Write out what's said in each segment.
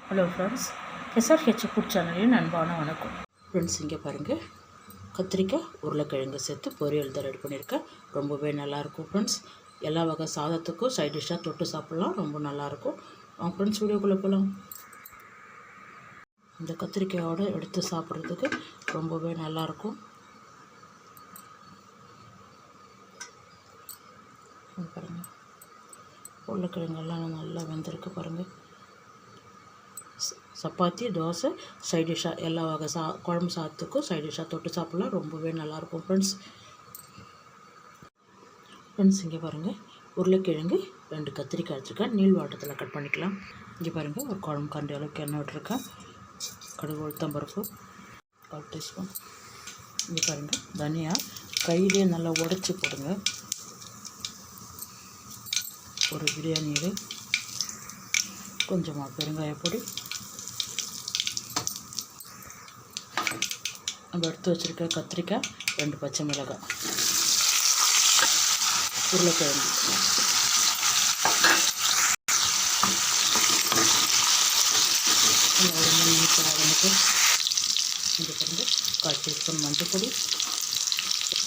Hello friends, SRH food சேனலின் அன்பான வணக்கம். ஃப்ரெண்ட்ஸ், இங்கே பாருங்கள், கத்திரிக்காய் உருளைக்கிழங்கு சேர்த்து பொரியல் தான் ரெடி பண்ணியிருக்கேன். ரொம்பவே நல்லாயிருக்கும் ஃப்ரெண்ட்ஸ். எல்லா வகை சாதத்துக்கும் சைட் டிஷ்ஷாக தொட்டு சாப்பிட்லாம், ரொம்ப நல்லாயிருக்கும். ஃப்ரெண்ட்ஸ், வீடியோக்குள்ளே போகலாம். இந்த கத்திரிக்காயோடு எடுத்து சாப்பிட்றதுக்கு ரொம்பவே நல்லாயிருக்கும். பாருங்கள், உருளைக்கிழங்கெல்லாம் நல்லா வெந்திருக்கு பாருங்கள். சப்பாத்தி, தோசை, சைட் டிஷ்ஷாக எல்லா வகை குழம்பு சாதத்துக்கும் சைட் டிஷ்ஷாக தொட்டு சாப்பிட்லாம், ரொம்பவே நல்லாயிருக்கும் ஃப்ரெண்ட்ஸ். இங்கே பாருங்கள், உருளைக்கிழங்கு 2 கத்திரிக்காய் எடுத்துருக்கேன். நீள் வாட்டத்தில் கட் பண்ணிக்கலாம். இங்கே பாருங்கள், ஒரு குழம்பு கண்டி அளவுக்கு எண்ணெய் விட்டுருக்கேன். கடுகு, உளுத்தம்பருப்பு 1/4 டீஸ்பூன். இங்கே பாருங்கள், தனியா கையிலே நல்லா உடச்சி போடுங்க. ஒரு பிரியாணி கொஞ்சமாக பெருங்காயப்பொடி, நம்ம எடுத்து வச்சுருக்க கத்திரிக்காய், 2 பச்சை மிளகாய், உருளைக்கிழங்கு, ஒரு 3 நிமிஷம் ஆரம்பித்து இங்கே வந்து 1/4 டீஸ்பூன் மஞ்சள் பொடி,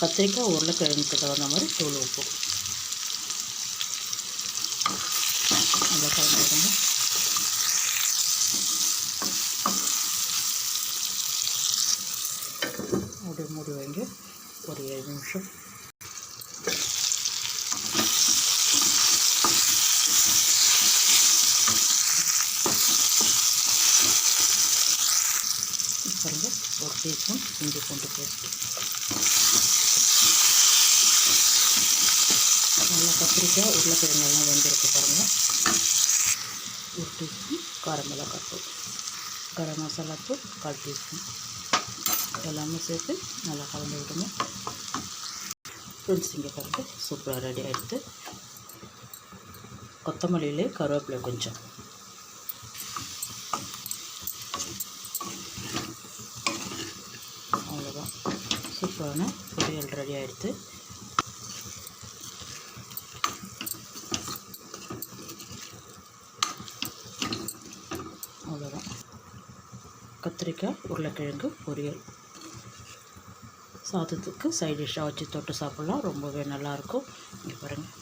கத்திரிக்காய் உருளைக்கிழங்குக்கு தகுந்த மாதிரி தூள் உப்பு நல்லா கலந்துடுங்க. மூடி வைங்க ஒரு 7 நிமிஷம். பாருங்கள், 1 டீஸ்பூன் இஞ்சி பூண்டு பேஸ்ட். நல்லா கத்திரிக்காய் உருளைக்கிழங்கெல்லாம் வெந்திருக்கு பாருங்கள். 1 டீஸ்பூன் காரம் மிளகாய் தூள், கரம் மசாலா தூள் 1/4 டீஸ்பூன் எல்லாமே சேர்த்து நல்லா கலந்து விடுங்க. ஃப்ரெண்ட்ஸ், இங்கே பாருங்கள், சூப்பராக ரெடி ஆகிடுது. கொத்தமல்லியிலே கருவேப்பிலை கொஞ்சம், அவ்வளோதான். சூப்பரான பொரியல் ரெடி ஆகிடுது. அவ்வளோதான், கத்திரிக்காய் உருளைக்கிழங்கு பொரியல் சாதத்துக்கு சைட் டிஷ்ஷாக வச்சு தொட்டு சாப்பிட்லாம், ரொம்பவே நல்லாயிருக்கும். இங்கே பாருங்கள்,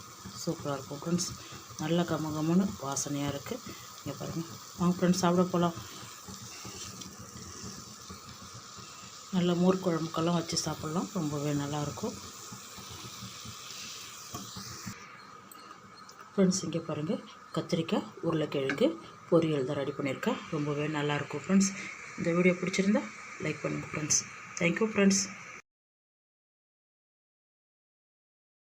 சூப்பராக இருக்கும் ஃப்ரெண்ட்ஸ். நல்ல கமகமன்னு வாசனையாக இருக்குது. இங்கே பாருங்கள், வாங்க ஃப்ரெண்ட்ஸ், சாப்பிட போகலாம். நல்ல மோர் குழம்புக்கெல்லாம் வச்சு சாப்பிட்லாம், ரொம்பவே நல்லாயிருக்கும் ஃப்ரெண்ட்ஸ். இங்கே பாருங்கள், கத்திரிக்காய் உருளைக்கிழங்கு பொரியல் தான் ரெடி பண்ணியிருக்கேன், ரொம்பவே நல்லாயிருக்கும் ஃப்ரெண்ட்ஸ். இந்த வீடியோ பிடிச்சிருந்தா லைக் பண்ணுங்கள் ஃப்ரெண்ட்ஸ். Thank you friends.